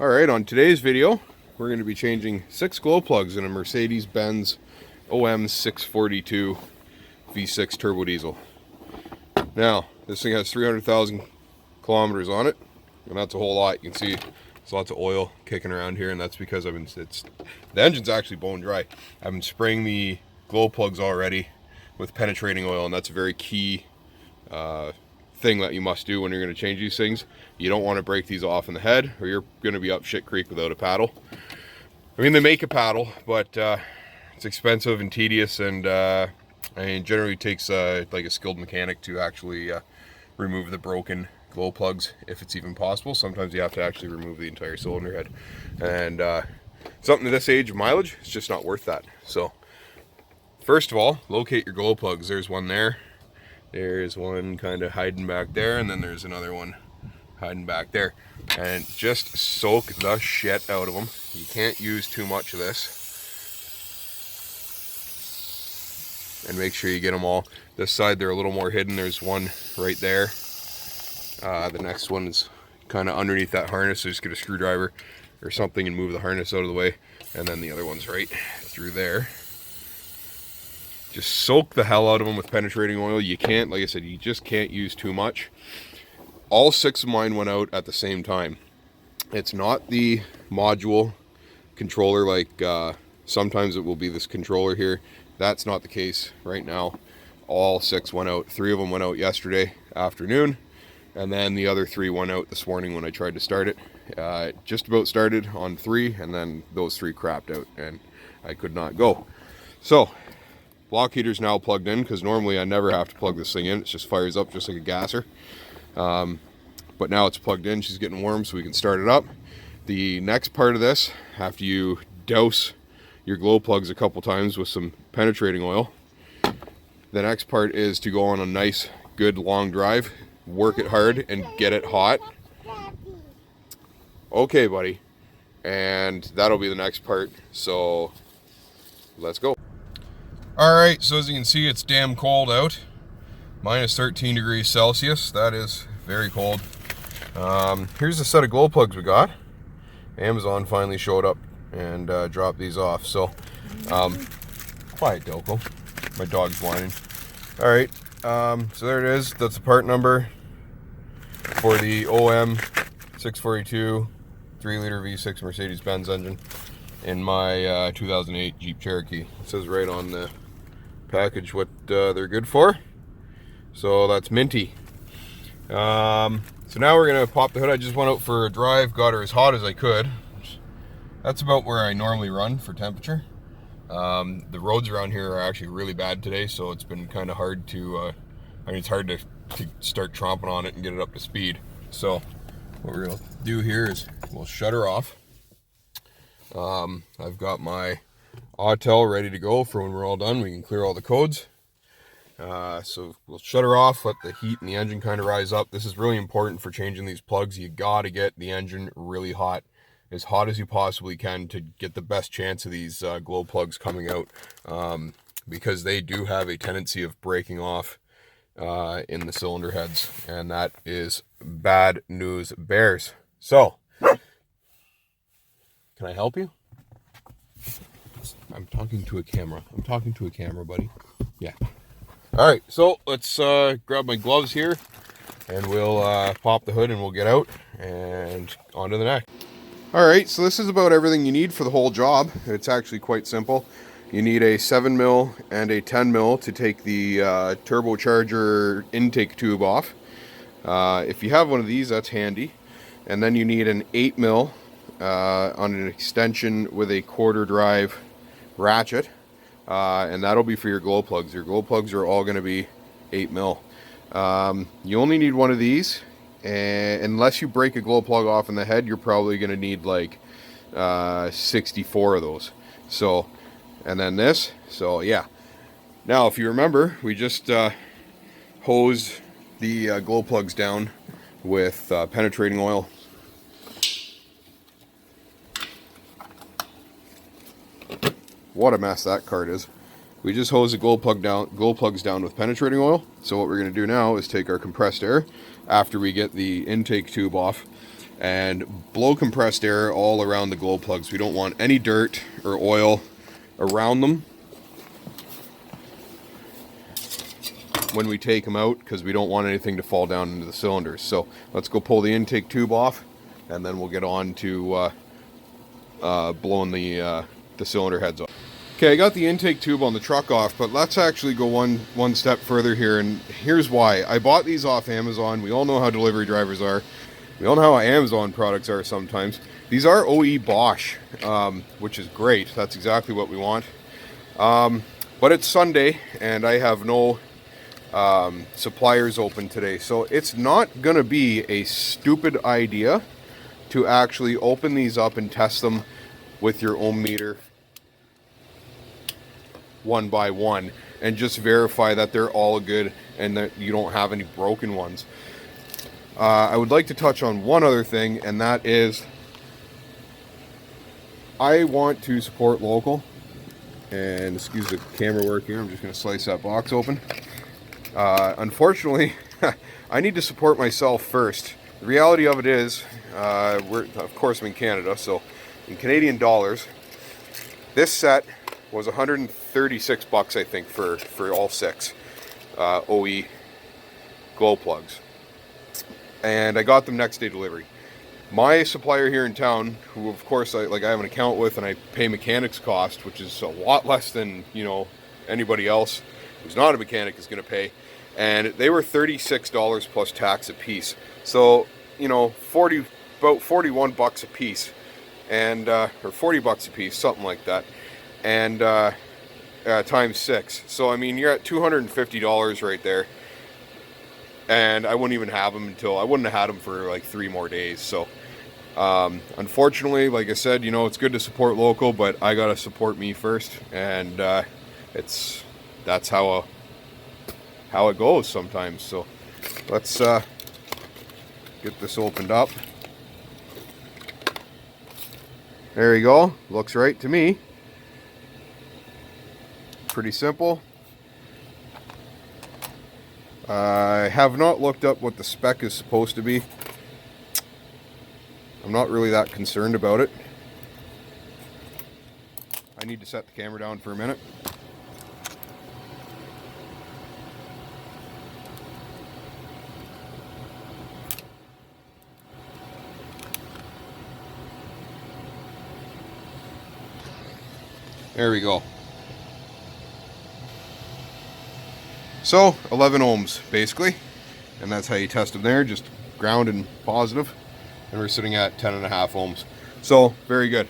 Alright, on today's video, we're going to be changing 6 glow plugs in a Mercedes-Benz OM642 V6 turbo diesel. Now, this thing has 300,000 kilometers on it, and that's a whole lot. You can see there's lots of oil kicking around here, and that's because the engine's actually bone dry. I've been spraying the glow plugs already with penetrating oil, and that's a very key thing that you must do when you're going to change these things. You don't want to break these off in the head, or you're going to be up shit creek without a paddle. I mean, they make a paddle, but it's expensive and tedious, and generally takes like a skilled mechanic to actually remove the broken glow plugs, if it's even possible. Sometimes you have to actually remove the entire cylinder head, and something to this age of mileage, it's just not worth that. So first of all, locate your glow plugs. There's one there. There's one kind of hiding back there, and then there's another one hiding back there. And just soak the shit out of them. You can't use too much of this. And make sure you get them all. This side, they're a little more hidden. There's one right there. The next one is kind of underneath that harness, so just get a screwdriver or something and move the harness out of the way. And then the other one's right through there. Just soak the hell out of them with penetrating oil. You can't, like I said, you just can't use too much. All 6 of mine went out at the same time. It's not the module controller like sometimes it will be this controller here. That's not the case right now. All 6 went out. 3 of them went out yesterday afternoon, and then the other 3 went out this morning when I tried to start it. It just about started on 3, and then those 3 crapped out, and I could not go. So block heater's now plugged in, because normally I never have to plug this thing in. It just fires up just like a gasser. But now it's plugged in. She's getting warm, so we can start it up. The next part of this, after you douse your glow plugs a couple times with some penetrating oil, the next part is to go on a nice, good long drive, work it hard, and get it hot. Okay, buddy. And that'll be the next part. So let's go. Alright, so as you can see, it's damn cold out. Minus 13 degrees Celsius. That is very cold. Here's the set of glow plugs we got. Amazon finally showed up and dropped these off. So, quiet, Doko. My dog's whining. Alright, so there it is. That's the part number for the OM642 3-liter V6 Mercedes-Benz engine in my 2008 Jeep Cherokee. It says right on the package what they're good for. So that's minty. So now we're gonna pop the hood. I just went out for a drive, got her as hot as I could. That's about where I normally run for temperature. The roads around here are actually really bad today, so it's been kind of hard to, I mean, it's hard to start tromping on it and get it up to speed. So what we're gonna do here is we'll shut her off. I've got my Autel ready to go for when we're all done. We can clear all the codes. So we'll shut her off, let the heat in the engine kind of rise up. This is really important for changing these plugs. You got to get the engine really hot as you possibly can to get the best chance of these glow plugs coming out, because they do have a tendency of breaking off in the cylinder heads, and that is bad news bears. So can I help you? I'm talking to a camera. I'm talking to a camera, buddy. Yeah. All right, so let's grab my gloves here, and we'll pop the hood and we'll get out and on to the next. All right, so this is about everything you need for the whole job. It's actually quite simple. You need a 7mm and a 10mm to take the turbocharger intake tube off. If you have one of these, that's handy. And then you need an 8mm on an extension with a quarter drive ratchet. And that'll be for your glow plugs. Your glow plugs are all going to be 8mm. You only need one of these, and unless you break a glow plug off in the head, you're probably going to need like 64 of those. So, and then this. So yeah. Now, if you remember, we just hosed the glow plugs down with penetrating oil. What a mess that cart is. We just hose the glow plugs down with penetrating oil. So what we're going to do now is take our compressed air after we get the intake tube off, and blow compressed air all around the glow plugs. We don't want any dirt or oil around them when we take them out, because we don't want anything to fall down into the cylinders. So let's go pull the intake tube off, and then we'll get on to blowing the cylinder heads off. Okay, I got the intake tube on the truck off, but let's actually go one step further here, and here's why. I bought these off Amazon. We all know how delivery drivers are. We all know how Amazon products are sometimes. These are OE Bosch, which is great. That's exactly what we want. But it's Sunday, and I have no suppliers open today, so it's not gonna be a stupid idea to actually open these up and test them with your ohm meter one by one and just verify that they're all good and that you don't have any broken ones. I would like to touch on one other thing, and that is I want to support local. And excuse the camera work here, I'm just going to slice that box open. Unfortunately, I need to support myself first. The reality of it is, of course I'm in Canada, so in Canadian dollars, this set was 136 bucks, I think, for all 6 OE glow plugs. And I got them next day delivery. My supplier here in town, who of course I have an account with, and I pay mechanics cost, which is a lot less than, you know, anybody else who's not a mechanic is going to pay, and they were $36 plus tax a piece. So, you know, about 41 bucks a piece, and or 40 bucks a piece, something like that, and times 6. So I mean, you're at $250 right there. And I wouldn't even have them I wouldn't have had them for like 3 more days. So unfortunately, like I said, you know, it's good to support local, but I gotta support me first, and that's how it goes sometimes. So let's get this opened up. There you go. Looks right to me. Pretty simple. I have not looked up what the spec is supposed to be. I'm not really that concerned about it. I need to set the camera down for a minute. There we go. So 11 ohms basically, and that's how you test them there, just ground and positive, and we're sitting at 10.5 ohms. So very good.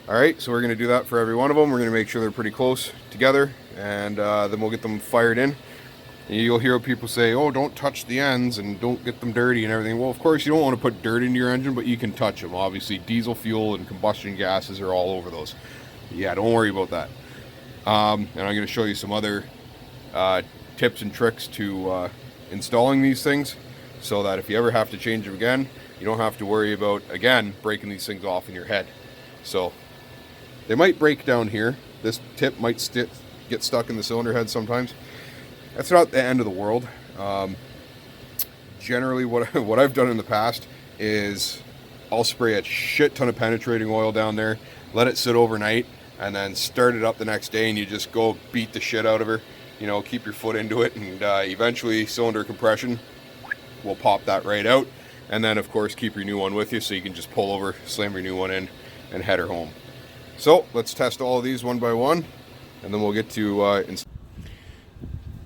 All right, so we're going to do that for every one of them. We're going to make sure they're pretty close together, and then we'll get them fired in. And you'll hear people say, oh, don't touch the ends and don't get them dirty and everything. Well, of course you don't want to put dirt into your engine, but you can touch them. Obviously diesel fuel and combustion gases are all over those. Yeah, don't worry about that. And I'm going to show you some other tips and tricks to installing these things, so that if you ever have to change them again, you don't have to worry about, again, breaking these things off in your head. So they might break down here. This tip might get stuck in the cylinder head sometimes. That's not the end of the world. Generally what I've done in the past is I'll spray a shit ton of penetrating oil down there, let it sit overnight, and then start it up the next day, and you just go beat the shit out of her. You know, keep your foot into it, and eventually cylinder compression will pop that right out. And then of course keep your new one with you, so you can just pull over, slam your new one in, and head her home. So let's test all of these one by one, and then we'll get to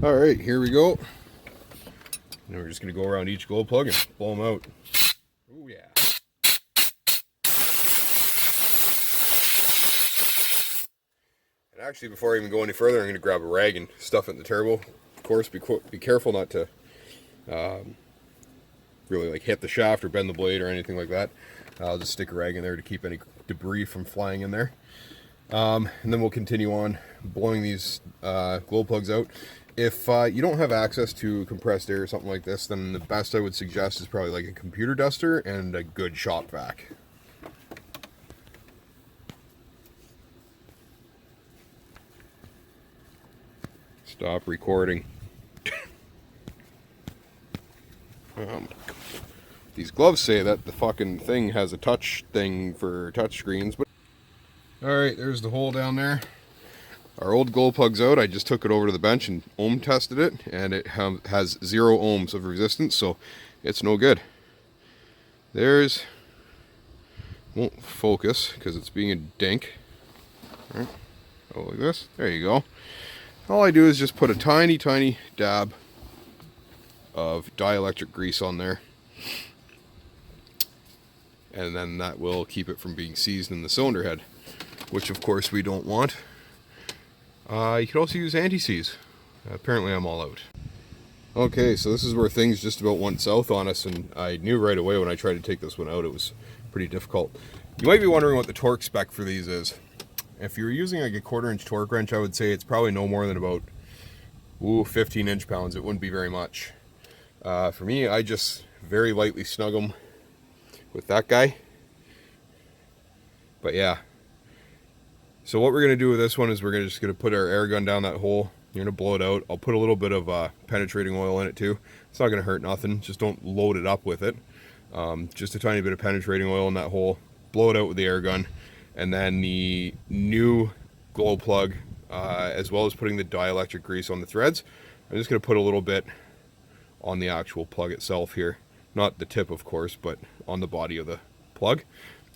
all right, here we go. And we're just going to go around each glow plug and blow them out. Oh yeah. And actually, before I even go any further, I'm going to grab a rag and stuff it in the turbo. Of course, be careful not to really like hit the shaft or bend the blade or anything like that. I'll just stick a rag in there to keep any debris from flying in there. And then we'll continue on blowing these glow plugs out. If you don't have access to compressed air or something like this, then the best I would suggest is probably like a computer duster and a good shop vac. Stop recording. these gloves say that the fucking thing has a touch thing for touch screens. But all right, there's the hole down there. Our old glow plug's out. I just took it over to the bench and ohm tested it, and it has 0 ohms of resistance, so it's no good. There's, won't focus because it's being a dink. All right. Oh, like this. There you go. All I do is just put a tiny, tiny dab of dielectric grease on there, and then that will keep it from being seized in the cylinder head, which of course we don't want. You could also use anti-seize. Apparently I'm all out. Okay, so this is where things just about went south on us, and I knew right away when I tried to take this one out it was pretty difficult. You might be wondering what the torque spec for these is. If you're using like a 1/4-inch torque wrench, I would say it's probably no more than about 15 inch-pounds. It wouldn't be very much. For me, I just very lightly snug them with that guy. But yeah. So what we're going to do with this one is we're just going to put our air gun down that hole. You're going to blow it out. I'll put a little bit of penetrating oil in it too. It's not going to hurt nothing. Just don't load it up with it. Just a tiny bit of penetrating oil in that hole. Blow it out with the air gun. And then the new glow plug, as well as putting the dielectric grease on the threads, I'm just going to put a little bit on the actual plug itself here. Not the tip, of course, but on the body of the plug,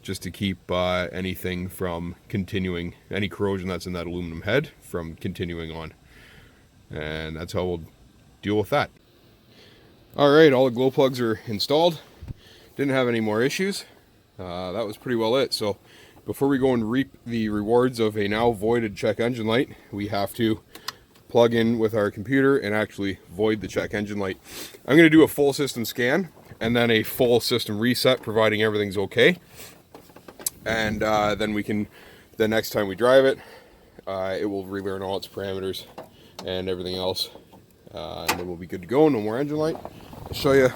just to keep anything from continuing, any corrosion that's in that aluminum head from continuing on. And that's how we'll deal with that. Alright, all the glow plugs are installed. Didn't have any more issues. That was pretty well it. So before we go and reap the rewards of a now voided check engine light, we have to plug in with our computer and actually void the check engine light. I'm going to do a full system scan and then a full system reset, providing everything's okay. And then we can, the next time we drive it, it will relearn all its parameters and everything else. And then we'll be good to go, no more engine light. I'll show you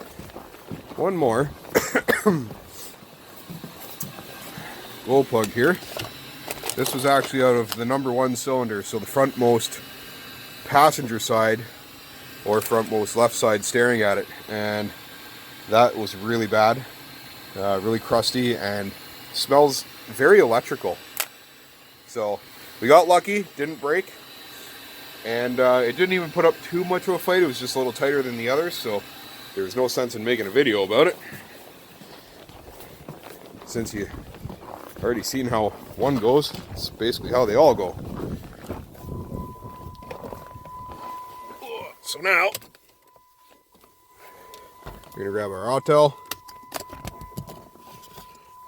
one more glow plug here. This was actually out of the #1 cylinder, so the frontmost passenger side, or frontmost left side staring at it, and that was really bad, really crusty, and smells very electrical. So we got lucky, didn't break, and it didn't even put up too much of a fight. It was just a little tighter than the others, so there was no sense in making a video about it, since you already seen how one goes. It's basically how they all go. So now we're gonna grab our Autel,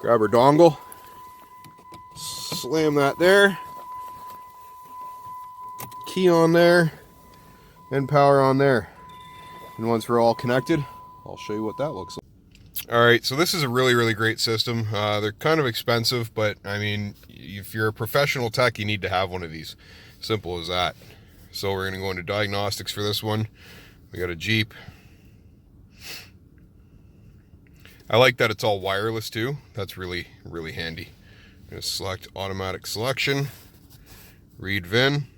grab our dongle, slam that there, key on there, and power on there. And once we're all connected, I'll show you what that looks like. Alright, so this is a really, really great system. They're kind of expensive, but I mean, if you're a professional tech, you need to have one of these. Simple as that. So we're going to go into diagnostics for this one. We got a Jeep. I like that it's all wireless too. That's really, really handy. I'm going to select automatic selection, read VIN.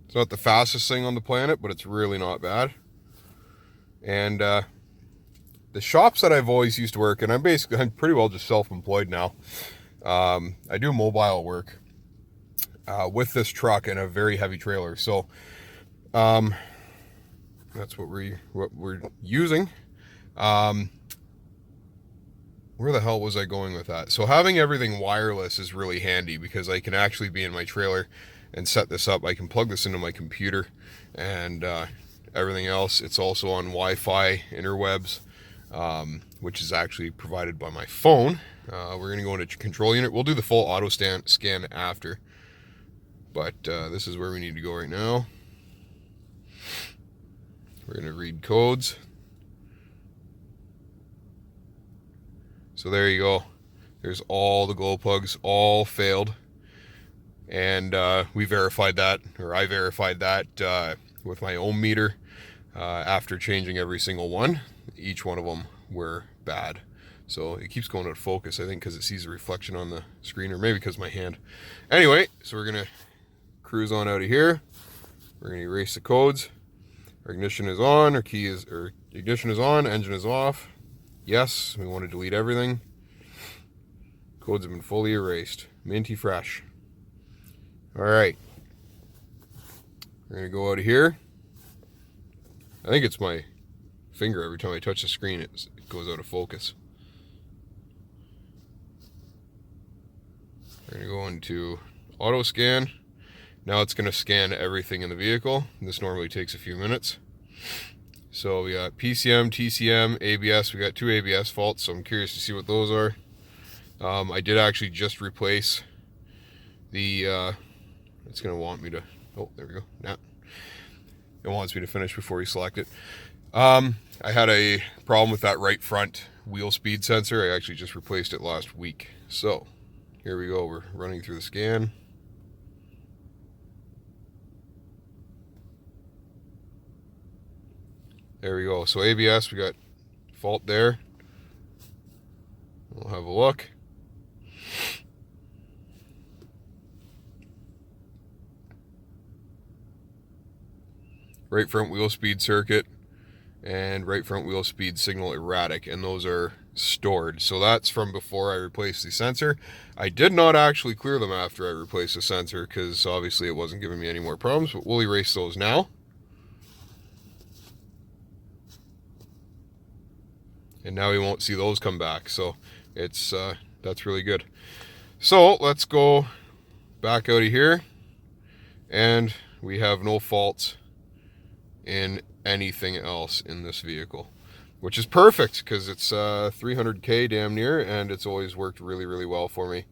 It's not the fastest thing on the planet, but it's really not bad. And the shops that I've always used to work in, I'm pretty well just self-employed now. I do mobile work with this truck and a very heavy trailer, so that's what we're using. Where the hell was I going with that? So having everything wireless is really handy because I can actually be in my trailer and set this up. I can plug this into my computer and everything else. It's also on Wi-Fi interwebs, which is actually provided by my phone. We're going to go into control unit. We'll do the full auto scan after, but this is where we need to go right now. We're going to read codes. So there you go. There's all the glow plugs, all failed. And we verified that, or I verified that with my ohm meter after changing every single one. Each one of them were bad. So it keeps going out of focus, I think, because it sees a reflection on the screen, or maybe because of my hand. Anyway, so we're going to cruise on out of here. We're going to erase the codes. Our ignition is on, ignition is on, engine is off. Yes, we want to delete everything. Codes have been fully erased. Minty fresh. Alright. We're going to go out of here. I think it's my finger. Every time I touch the screen, it goes out of focus. We're going to go into auto scan. Now it's going to scan everything in the vehicle. This normally takes a few minutes. So we got PCM, TCM, ABS. We got 2 ABS faults, so I'm curious to see what those are. I did actually just replace the, it's going to want me to, oh, there we go. Nah. It wants me to finish before we select it. I had a problem with that right front wheel speed sensor. I actually just replaced it last week. So here we go. We're running through the scan. There we go. So ABS, we got fault there. We'll have a look. Right front wheel speed circuit and right front wheel speed signal erratic, and those are stored. So that's from before I replaced the sensor. I did not actually clear them after I replaced the sensor because obviously it wasn't giving me any more problems, but we'll erase those now. And now we won't see those come back, so it's that's really good. So let's go back out of here, and we have no faults in anything else in this vehicle, which is perfect because it's 300k damn near, and it's always worked really, really well for me.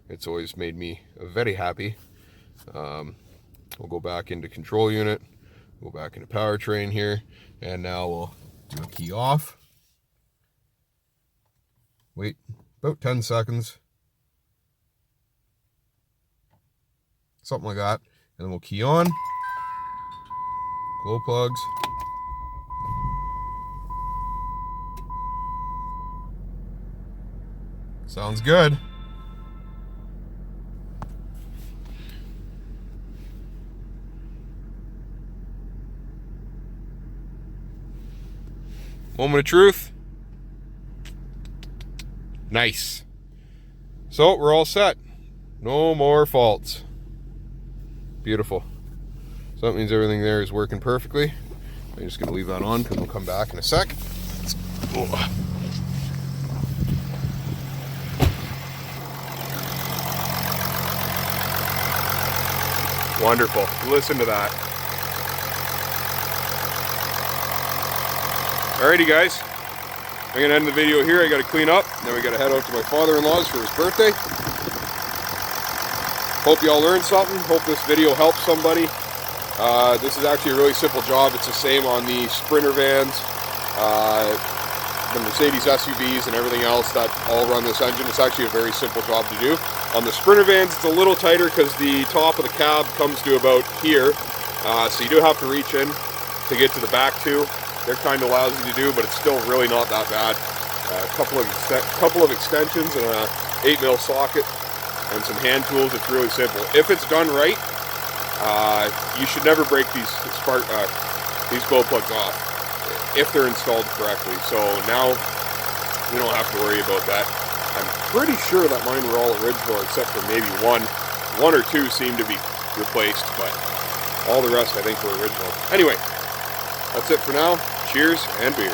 It's always made me very happy. We'll go back into control unit, go back into powertrain here, and now we'll do a key off. Wait about 10 seconds, something like that, and then we'll key on. Glow plugs. Sounds good. Moment of truth. Nice. So we're all set. No more faults. Beautiful. So that means everything there is working perfectly. I'm just going to leave that on because we'll come back in a sec. Wonderful. Listen to that. Alrighty guys. I'm going to end the video here. I got to clean up. Then we got to head out to my father-in-law's for his birthday. Hope you all learned something. Hope this video helps somebody. This is actually a really simple job. It's the same on the Sprinter vans, the Mercedes SUVs, and everything else that all run this engine. It's actually a very simple job to do. On the Sprinter vans, it's a little tighter because the top of the cab comes to about here. So you do have to reach in to get to the back too. They're kind of lousy to do, but it's still really not that bad. A couple of extensions and a 8mm socket and some hand tools. It's really simple. If it's done right, you should never break these glow plugs off if they're installed correctly. So now we don't have to worry about that. I'm pretty sure that mine were all original except for maybe one or two seem to be replaced, but all the rest I think were original. Anyway, that's it for now. Cheers and beer.